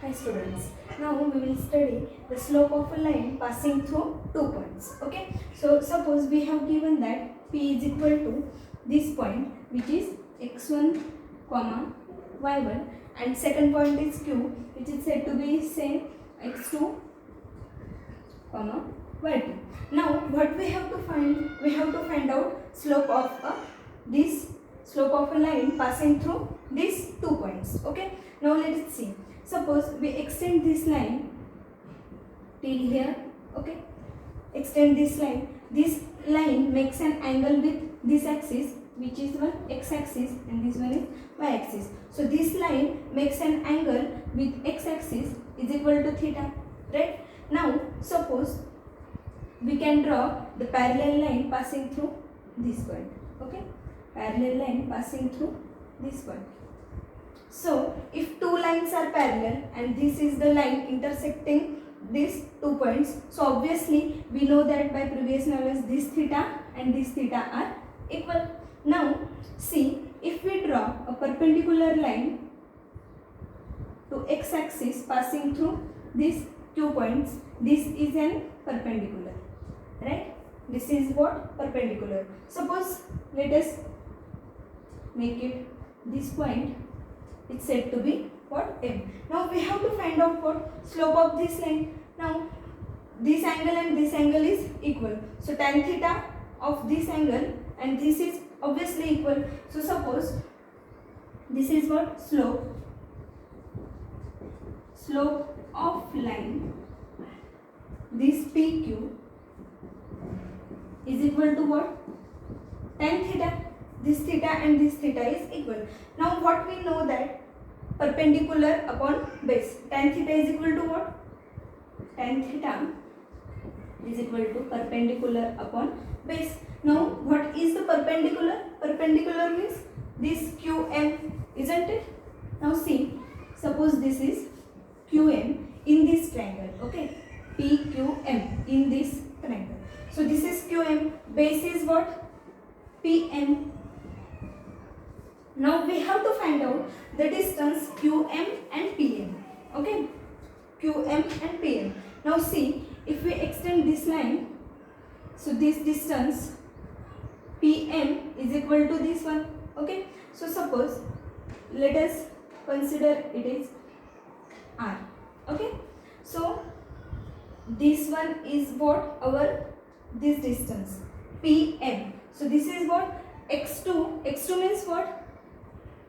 Hi students, now we will study the slope of a line passing through 2 points. Okay, so suppose we have given that P is equal to this point which is x1 comma y1 and second point is Q which is said to be say x2 comma y2. Now what we have to find? We have to find out slope of this slope of a line passing through these 2 points. Okay, now let us see. Suppose we extend this line till here. Okay, extend this line. This line makes an angle with this axis which is one x axis and this one is y axis. So this line makes an angle with x axis is equal to theta, right? Now suppose we can draw the parallel line passing through this point. Okay, parallel line passing through this point. So if two lines are parallel and this is the line intersecting these 2 points, so obviously we know that by previous knowledge this theta and this theta are equal. Now see, if we draw a perpendicular line to x axis passing through these 2 points, this is an perpendicular, right? This is what? Perpendicular. Suppose let us make it this point. It's said to be what? M. Now we have to find out what? Slope of this line. Now this angle and this angle is equal. So tan theta of this angle and this is obviously equal. So suppose this is what? Slope. Slope of line. This PQ is equal to what? Tan theta. This theta and this theta is equal. Now what we know that perpendicular upon base. Tan theta is equal to what? Tan theta is equal to perpendicular upon base. Now what is the perpendicular? Perpendicular means this QM, isn't it? Now see, suppose this is QM in this triangle. Okay, PQM in this triangle. So this is QM, base is what? PM. Now we have to find out the distance QM and PM. Okay, QM and PM. Now see, if we extend this line, so this distance PM is equal to this one. Okay, so suppose let us consider it is R. Okay, so this one is what? Our this distance PM. So this is what? X2. X2 means what?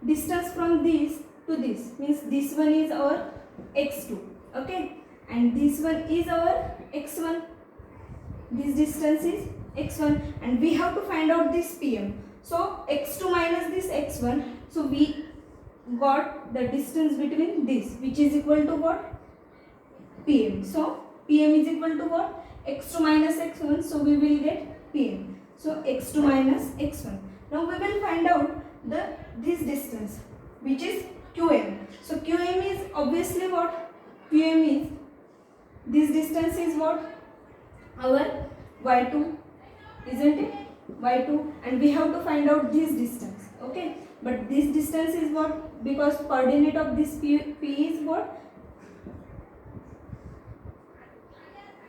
Distance from this to this, means this one is our x2, okay, and this one is our x1. This distance is x1 and we have to find out this PM. So x2 minus this x1, so we got the distance between this which is equal to what? PM. So PM is equal to what? X2 minus x1, so we will get PM. So x2 minus x1. Now we will find out this distance which is QM. So QM is obviously what? QM is this distance is what? Our y2, isn't it? Y2, and we have to find out this distance. Okay, but this distance is what? Because coordinate of this P is what?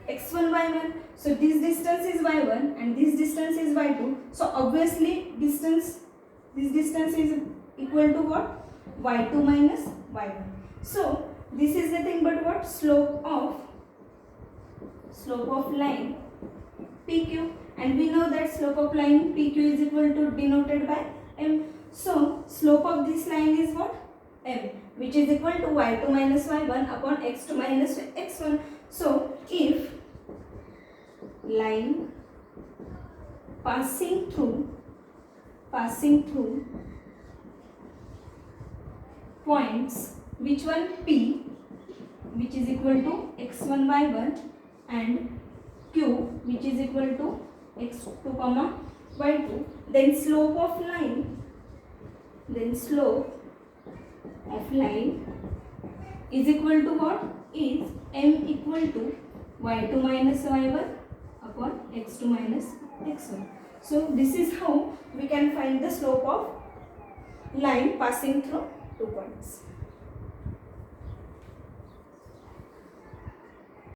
x1 y1. So this distance is y1 and this distance is y2. So obviously this distance is equal to what? y2 minus y1. So this is nothing but what? Slope of line PQ, and we know that slope of line PQ is equal to denoted by M. So slope of this line is what? M, which is equal to y2 minus y1 upon x2 minus x1. So if line passing through points, which one? P, which is equal to x1 y1 and Q, which is equal to x2 comma y2, then slope of line is equal to what? Is M equal to y2 minus y1 upon x2 minus x1. So this is how we can find the slope of line passing through 2 points.